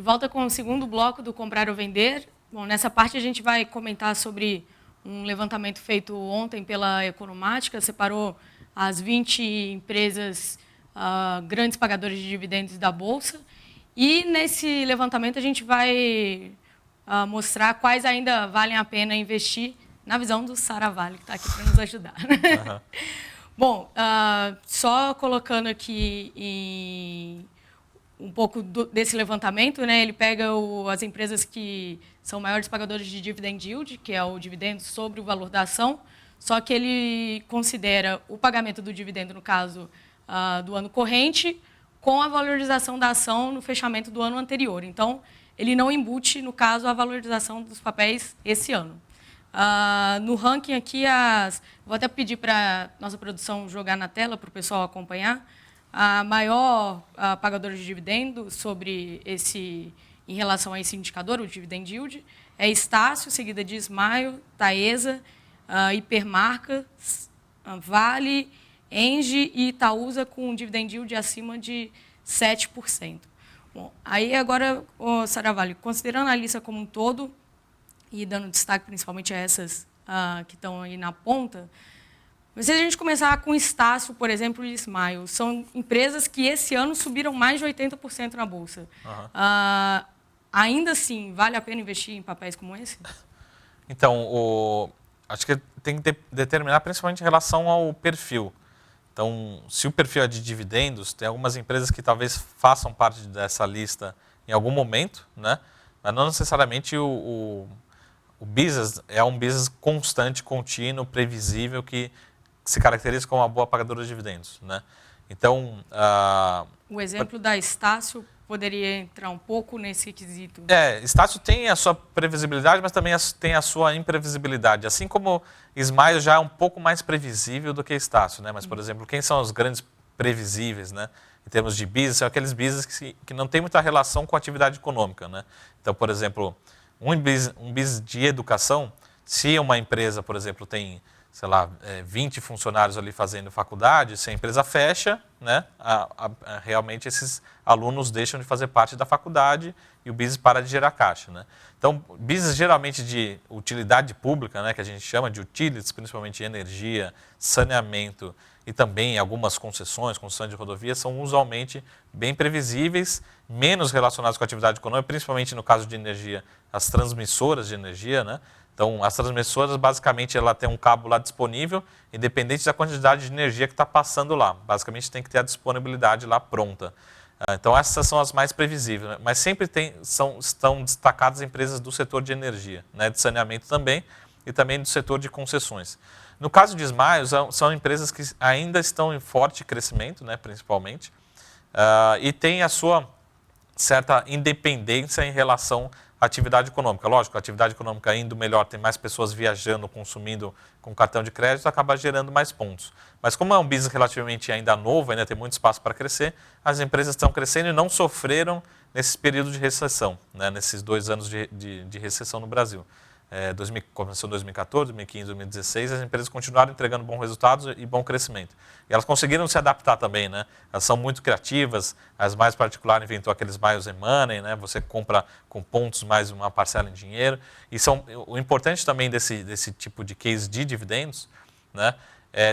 De volta com o segundo bloco do Comprar ou Vender. Bom, nessa parte a gente vai comentar sobre um levantamento feito ontem pela Economática, separou as 20 empresas grandes pagadores de dividendos da Bolsa. E nesse levantamento a gente vai mostrar quais ainda valem a pena investir na visão do Saravalli, que está aqui para nos ajudar. Uhum. Bom, só colocando aqui um pouco desse levantamento, né, ele pega as empresas que são maiores pagadores de dividend yield, que é o dividendo sobre o valor da ação, só que ele considera o pagamento do dividendo, no caso do ano corrente, com a valorização da ação no fechamento do ano anterior. Então, ele não embute, no caso, a valorização dos papéis esse ano. No ranking aqui, vou até pedir para a nossa produção jogar na tela para o pessoal acompanhar. A maior pagadora de dividendo em relação a esse indicador, o dividend yield, é Estácio, seguida de Smile, Taesa, Hipermarca, Vale, Engie e Itaúsa, com um dividend yield acima de 7%. Bom, aí agora, Saravalli, considerando a lista como um todo, e dando destaque principalmente a essas que estão aí na ponta, mas se a gente começar com Estácio, por exemplo, e Smile, são empresas que esse ano subiram mais de 80% na Bolsa. Uhum. Ainda assim, vale a pena investir em papéis como esse? Então, acho que tem que determinar principalmente em relação ao perfil. Então, se o perfil é de dividendos, tem algumas empresas que talvez façam parte dessa lista em algum momento, né? Mas não necessariamente o business é um business constante, contínuo, previsível, que se caracteriza como uma boa pagadora de dividendos, né? Então, o exemplo da Estácio poderia entrar um pouco nesse quesito. Estácio tem a sua previsibilidade, mas também tem a sua imprevisibilidade. Assim como Smile já é um pouco mais previsível do que Estácio, né? Mas, por exemplo, quem são os grandes previsíveis, né? Em termos de business, são aqueles business que não tem muita relação com a atividade econômica, né? Então, por exemplo, um business de educação, se uma empresa, por exemplo, tem, sei lá, 20 funcionários ali fazendo faculdade, se a empresa fecha, né, realmente esses alunos deixam de fazer parte da faculdade e o business para de gerar caixa, né? Então, business geralmente de utilidade pública, né, que a gente chama de utilities, principalmente energia, saneamento e também algumas concessões de rodovias, são usualmente bem previsíveis, menos relacionados com a atividade econômica, principalmente no caso de energia, as transmissoras de energia, né? Então, as transmissoras, basicamente, ela tem um cabo lá disponível, independente da quantidade de energia que está passando lá. Basicamente, tem que ter a disponibilidade lá pronta. Então, essas são as mais previsíveis, né? Mas sempre estão destacadas empresas do setor de energia, né? De saneamento também, e também do setor de concessões. No caso de Smile, são empresas que ainda estão em forte crescimento, né? Principalmente, e tem a sua certa independência em relação à atividade econômica. Lógico, a atividade econômica indo melhor, tem mais pessoas viajando, consumindo com cartão de crédito, acaba gerando mais pontos. Mas como é um business relativamente ainda novo, ainda tem muito espaço para crescer, as empresas estão crescendo e não sofreram nesse período de recessão, né? Nesses 2 anos de recessão no Brasil. Começou em 2014, 2015, 2016, as empresas continuaram entregando bons resultados e bom crescimento. E elas conseguiram se adaptar também, né? Elas são muito criativas, as mais particulares inventou aqueles miles and money, né? Você compra com pontos mais uma parcela em dinheiro. E o importante também desse tipo de case de dividendos, né?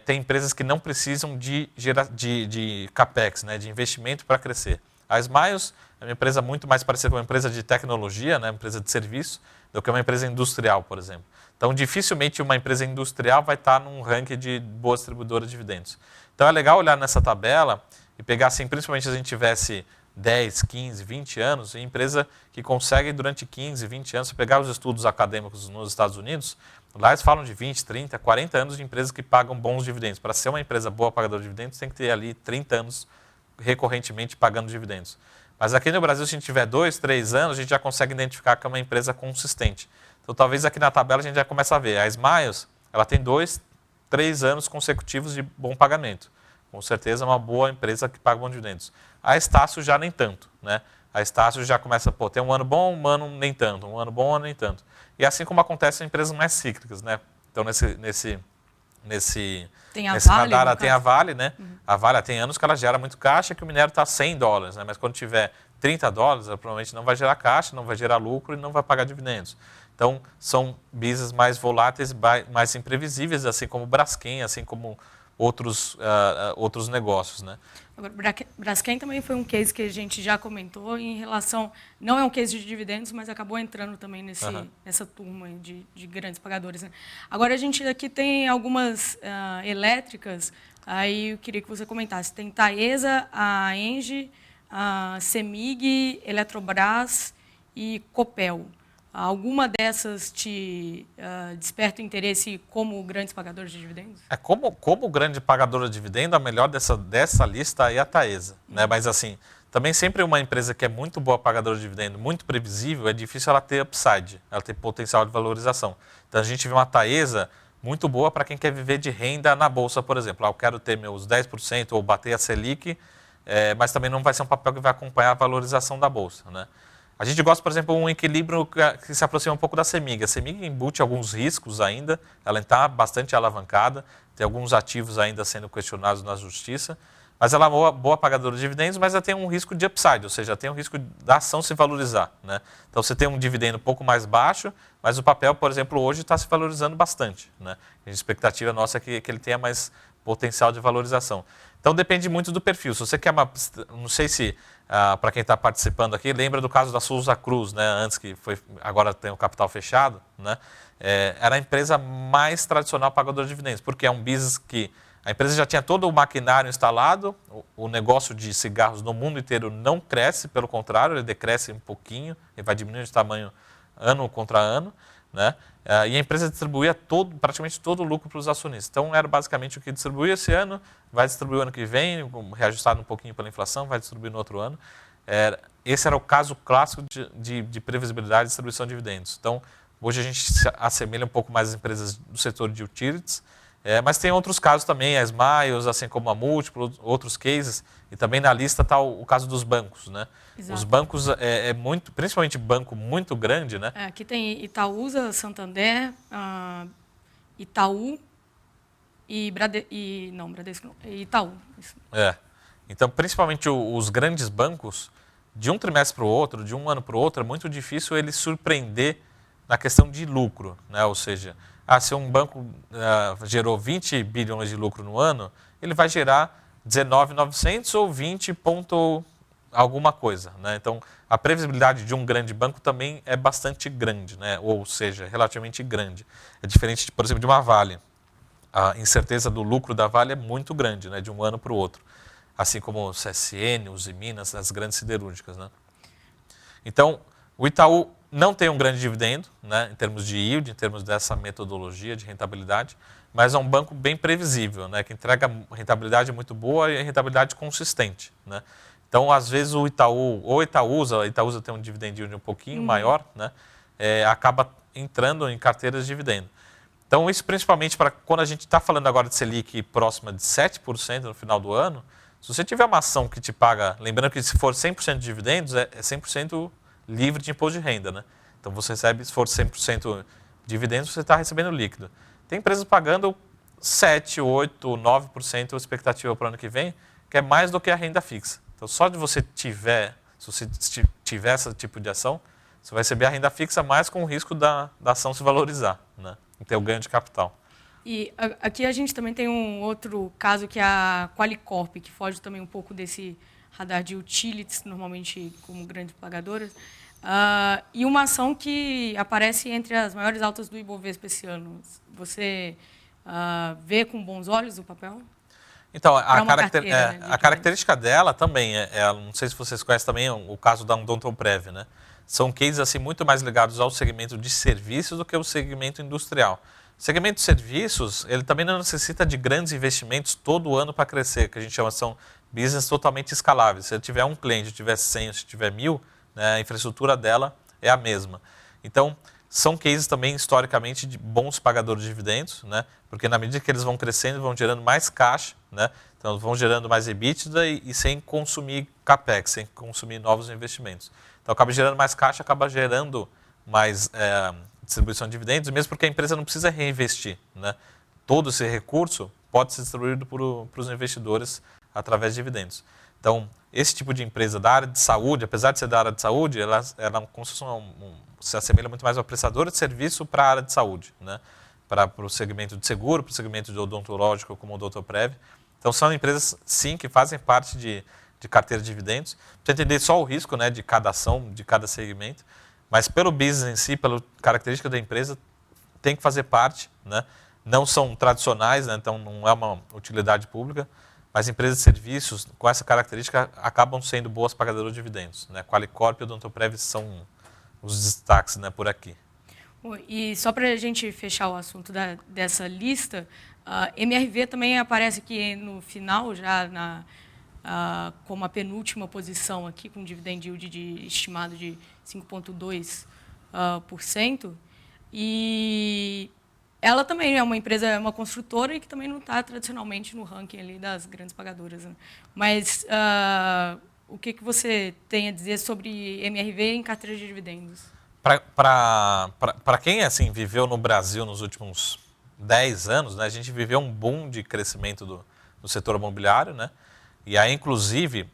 Tem empresas que não precisam de capex, né? De investimento para crescer. A Smiles é uma empresa muito mais parecida com uma empresa de tecnologia, né? Uma empresa de serviço, do que uma empresa industrial, por exemplo. Então, dificilmente uma empresa industrial vai estar num ranking de boa distribuidora de dividendos. Então, é legal olhar nessa tabela e pegar, assim, principalmente se a gente tivesse 10, 15, 20 anos, empresa que consegue durante 15, 20 anos, se pegar os estudos acadêmicos nos Estados Unidos, lá eles falam de 20, 30, 40 anos de empresas que pagam bons dividendos. Para ser uma empresa boa pagadora de dividendos, tem que ter ali 30 anos recorrentemente pagando dividendos. Mas aqui no Brasil, se a gente tiver 2, 3 anos, a gente já consegue identificar que é uma empresa consistente. Então, talvez aqui na tabela a gente já comece a ver. A Smiles, ela tem 2, 3 anos consecutivos de bom pagamento. Com certeza é uma boa empresa que paga bons dividendos. A Estácio já nem tanto, né? A Estácio já começa, tem um ano bom, um ano nem tanto, um ano bom, um ano nem tanto. E assim como acontece em empresas mais cíclicas, né? Então, nesse radar, tem a Vale, né? Uhum. A Vale tem anos que ela gera muito caixa, que o minério está $100, né? Mas quando tiver $30, ela provavelmente não vai gerar caixa, não vai gerar lucro e não vai pagar dividendos. Então, são business mais voláteis, mais imprevisíveis, assim como o Braskem, assim como outros negócios, né? Agora, Braskem também foi um case que a gente já comentou em relação, não é um case de dividendos, mas acabou entrando também nessa turma de grandes pagadores, né? Agora, a gente aqui tem algumas elétricas, aí eu queria que você comentasse. Tem Taesa, a Engie, a CEMIG, Eletrobras e Copel. Alguma dessas te desperta interesse como grandes pagadores de dividendos? Como grande pagadora de dividendo, a melhor dessa lista é a Taesa, né? Mas assim, também sempre uma empresa que é muito boa pagadora de dividendo, muito previsível, é difícil ela ter upside, ela ter potencial de valorização. Então a gente vê uma Taesa muito boa para quem quer viver de renda na bolsa, por exemplo. Eu quero ter meus 10% ou bater a Selic, mas também não vai ser um papel que vai acompanhar a valorização da bolsa, né? A gente gosta, por exemplo, de um equilíbrio que se aproxima um pouco da CEMIG. A CEMIG embute alguns riscos ainda, ela está bastante alavancada, tem alguns ativos ainda sendo questionados na justiça, mas ela é uma boa pagadora de dividendos, mas ela tem um risco de upside, ou seja, tem um risco da ação se valorizar, né? Então você tem um dividendo um pouco mais baixo, mas o papel, por exemplo, hoje está se valorizando bastante, né? A expectativa nossa é que ele tenha mais potencial de valorização. Então depende muito do perfil. Se você quer não sei se para quem está participando aqui, lembra do caso da Souza Cruz, né? Antes agora tem o capital fechado, né? Era a empresa mais tradicional pagadora de dividendos, porque é um business que a empresa já tinha todo o maquinário instalado, o negócio de cigarros no mundo inteiro não cresce, pelo contrário, ele decresce um pouquinho, ele vai diminuindo de tamanho ano contra ano, né? E a empresa distribuía praticamente todo o lucro para os acionistas. Então, era basicamente o que distribuía esse ano, vai distribuir o ano que vem, reajustado um pouquinho pela inflação, vai distribuir no outro ano. Esse era o caso clássico de previsibilidade e distribuição de dividendos. Então, hoje a gente se assemelha um pouco mais às empresas do setor de utilities, mas tem outros casos também, a Smiles, assim como a Múltiplo, outros cases, e também na lista está o caso dos bancos, né? Exato. Os bancos, principalmente banco muito grande, né? Aqui tem Itaúsa, Santander, Itaú e Bradesco não, Itaú. Então, principalmente os grandes bancos, de um trimestre para o outro, de um ano para o outro, é muito difícil ele surpreender na questão de lucro, né? Ou seja, se um banco gerou 20 bilhões de lucro no ano, ele vai gerar 19.900 ou 20 ponto alguma coisa, né? Então, a previsibilidade de um grande banco também é bastante grande, né? Ou seja, relativamente grande. É diferente, por exemplo, de uma Vale. A incerteza do lucro da Vale é muito grande, né? De um ano para o outro. Assim como o CSN, os Minas, as grandes siderúrgicas, né? Então, o Itaú não tem um grande dividendo, né? Em termos de yield, em termos dessa metodologia de rentabilidade, mas é um banco bem previsível, né? Que entrega rentabilidade muito boa e rentabilidade consistente, né? Então, às vezes, o Itaú, ou a Itaúsa tem um dividend yield um pouquinho maior, né? Acaba entrando em carteiras de dividendo. Então, isso principalmente para quando a gente está falando agora de Selic próxima de 7% no final do ano, se você tiver uma ação que te paga, lembrando que se for 100% de dividendos, é 100% livre de imposto de renda, né? Então, você recebe, se for 100% de dividendos, você está recebendo líquido. Tem empresas pagando 7, 8, 9% a expectativa para o ano que vem, que é mais do que a renda fixa. Então, só de você se você tiver esse tipo de ação, você vai receber a renda fixa mais com o risco da ação se valorizar, né? E ter o ganho de capital. E aqui a gente também tem um outro caso que é a Qualicorp, que foge também um pouco desse radar de utilities, normalmente como grandes pagadoras, e uma ação que aparece entre as maiores altas do Ibovespa esse ano. Você vê com bons olhos o papel? Então, a característica dela também, não sei se vocês conhecem também o caso da Odontoprev, né? São cases assim, muito mais ligados ao segmento de serviços do que ao segmento industrial. O segmento de serviços, ele também não necessita de grandes investimentos todo ano para crescer, que a gente chama são business totalmente escaláveis. Se ele tiver um cliente, se tiver 100, se tiver 1.000, né, a infraestrutura dela é a mesma. Então, são cases também, historicamente, de bons pagadores de dividendos, né? Porque na medida que eles vão crescendo, vão gerando mais caixa, né? Então, vão gerando mais EBITDA e sem consumir CAPEX, sem consumir novos investimentos. Então, acaba gerando mais caixa, acaba gerando mais distribuição de dividendos, mesmo porque a empresa não precisa reinvestir, né? Todo esse recurso pode ser distribuído para os investidores através de dividendos. Então, esse tipo de empresa da área de saúde, apesar de ser da área de saúde, ela se assemelha muito mais ao prestador de serviço para a área de saúde, né? Para o segmento de seguro, para o segmento de odontológico, como o Doutorprev. Então, são empresas, sim, que fazem parte de carteira de dividendos. Para entender só o risco, né, de cada ação, de cada segmento, mas pelo business em si, pela característica da empresa, tem que fazer parte, né? Não são tradicionais, né? Então não é uma utilidade pública, mas empresas de serviços com essa característica acabam sendo boas pagadoras de dividendos, né? Qualicorp e Odontoprev são os destaques, né, por aqui. E só para a gente fechar o assunto dessa lista, a MRV também aparece aqui no final, já como a penúltima posição aqui, com dividend yield estimado de 5,2%. E ela também é uma empresa, é uma construtora e que também não está tradicionalmente no ranking ali das grandes pagadoras, né? Mas o que você tem a dizer sobre MRV em carteira de dividendos? Para quem assim, viveu no Brasil nos últimos 10 anos, né, a gente viveu um boom de crescimento do setor imobiliário, né? E aí, inclusive,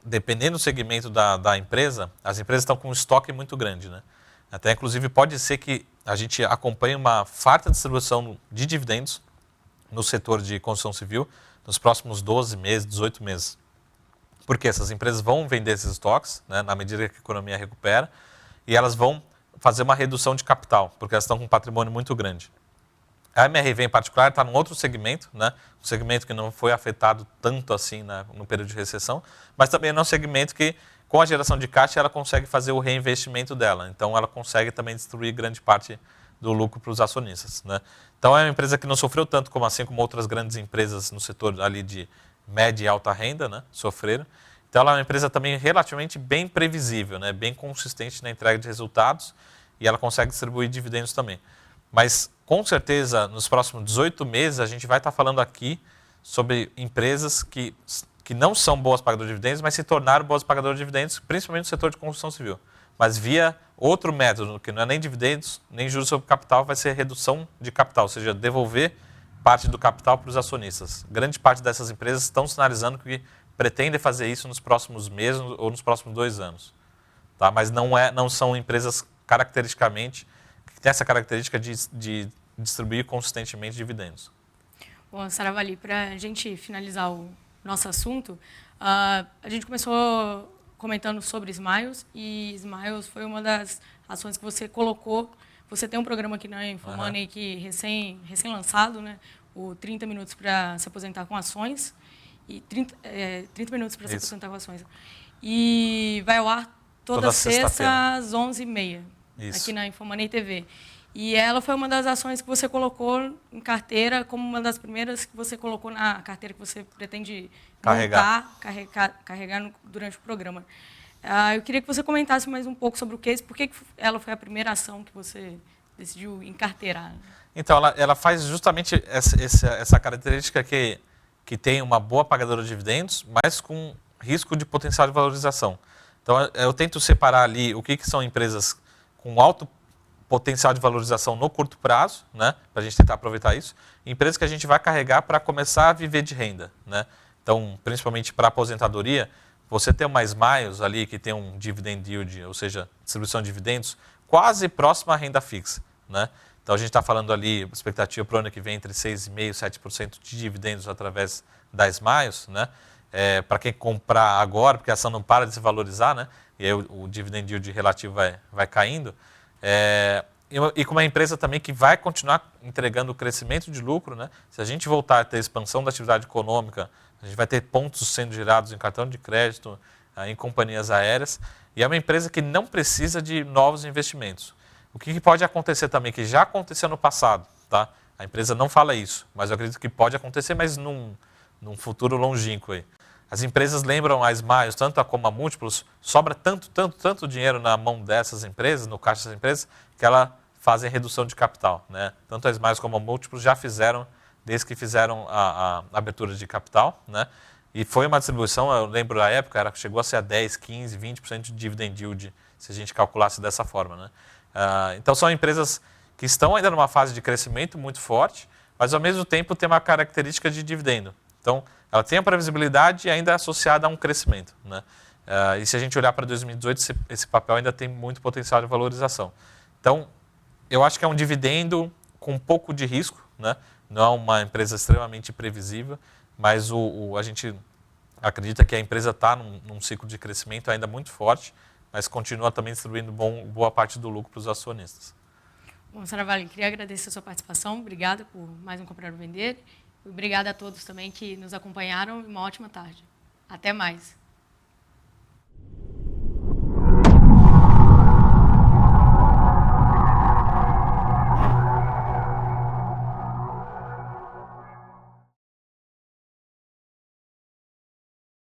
dependendo do segmento da empresa, as empresas estão com um estoque muito grande, né? Até, inclusive, pode ser que a gente acompanhe uma farta distribuição de dividendos no setor de construção civil nos próximos 12 meses, 18 meses. Porque essas empresas vão vender esses estoques, né, na medida que a economia recupera, e elas vão fazer uma redução de capital, porque elas estão com um patrimônio muito grande. A MRV, em particular, está num outro segmento, né? Um segmento que não foi afetado tanto assim no período de recessão, mas também é um segmento que, com a geração de caixa, ela consegue fazer o reinvestimento dela. Então, ela consegue também distribuir grande parte do lucro para os acionistas, né? Então, é uma empresa que não sofreu tanto assim como outras grandes empresas no setor ali de média e alta renda, né? Sofreram. Então, ela é uma empresa também relativamente bem previsível, né? Bem consistente na entrega de resultados e ela consegue distribuir dividendos também. Mas, com certeza, nos próximos 18 meses, a gente vai estar falando aqui sobre empresas que não são boas pagadoras de dividendos, mas se tornaram boas pagadoras de dividendos, principalmente no setor de construção civil. Mas via outro método, que não é nem dividendos, nem juros sobre capital, vai ser redução de capital, ou seja, devolver parte do capital para os acionistas. Grande parte dessas empresas estão sinalizando que pretendem fazer isso nos próximos meses ou nos próximos 2 anos. Tá? Mas não são empresas caracteristicamente que têm essa característica de distribuir consistentemente dividendos. Bom, Saravali, para a gente finalizar o nosso assunto, a gente começou comentando sobre Smiles, e Smiles foi uma das ações que você colocou. Você tem um programa aqui na InfoMoney que recém-lançado, né? O 30 minutos para se aposentar com ações, e 30 minutos para se aposentar com ações. E vai ao ar toda sexta às 11h30, aqui na InfoMoney TV. E ela foi uma das ações que você colocou em carteira, como uma das primeiras que você colocou na carteira que você pretende carregar durante o programa. Eu queria que você comentasse mais um pouco sobre o case, por que ela foi a primeira ação que você decidiu encarteirar. Então, ela faz justamente essa característica que tem uma boa pagadora de dividendos, mas com risco de potencial de valorização. Então, eu tento separar ali o que são empresas com alto potencial de valorização no curto prazo, né, para a gente tentar aproveitar isso, e empresas que a gente vai carregar para começar a viver de renda, né? Então, principalmente para aposentadoria, você tem uma Smiles ali que tem um dividend yield, ou seja, distribuição de dividendos, quase próxima à renda fixa, né? Então, a gente está falando ali, expectativa para o ano que vem entre 6,5% e 7% de dividendos através da Smiles, né? Para quem comprar agora, porque a ação não para de se valorizar, né? E aí o dividend yield relativo vai caindo. E com uma empresa também que vai continuar entregando crescimento de lucro, né? Se a gente voltar a ter expansão da atividade econômica, a gente vai ter pontos sendo gerados em cartão de crédito, em companhias aéreas, e é uma empresa que não precisa de novos investimentos. O que pode acontecer também, que já aconteceu no passado, tá? A empresa não fala isso, mas eu acredito que pode acontecer, mas num futuro longínquo aí. As empresas lembram a Smiles, tanto a como a Múltiplos, sobra tanto dinheiro na mão dessas empresas, no caixa dessas empresas, que elas fazem redução de capital, né? Tanto a Smiles como a Múltiplos já fizeram, desde que fizeram a abertura de capital, né? E foi uma distribuição, eu lembro da época, chegou a ser a 10%, 15%, 20% de dividend yield, se a gente calculasse dessa forma, né? Então são empresas que estão ainda numa fase de crescimento muito forte, mas ao mesmo tempo tem uma característica de dividendo. Então, ela tem a previsibilidade e ainda é associada a um crescimento, né? E se a gente olhar para 2018, esse papel ainda tem muito potencial de valorização. Então, eu acho que é um dividendo com um pouco de risco, né? Não é uma empresa extremamente previsível, mas a gente acredita que a empresa está num ciclo de crescimento ainda muito forte, mas continua também distribuindo boa parte do lucro para os acionistas. Bom, Saravalli, queria agradecer a sua participação. Obrigada por mais um Comprar ou Vender. Obrigada a todos também que nos acompanharam e uma ótima tarde. Até mais.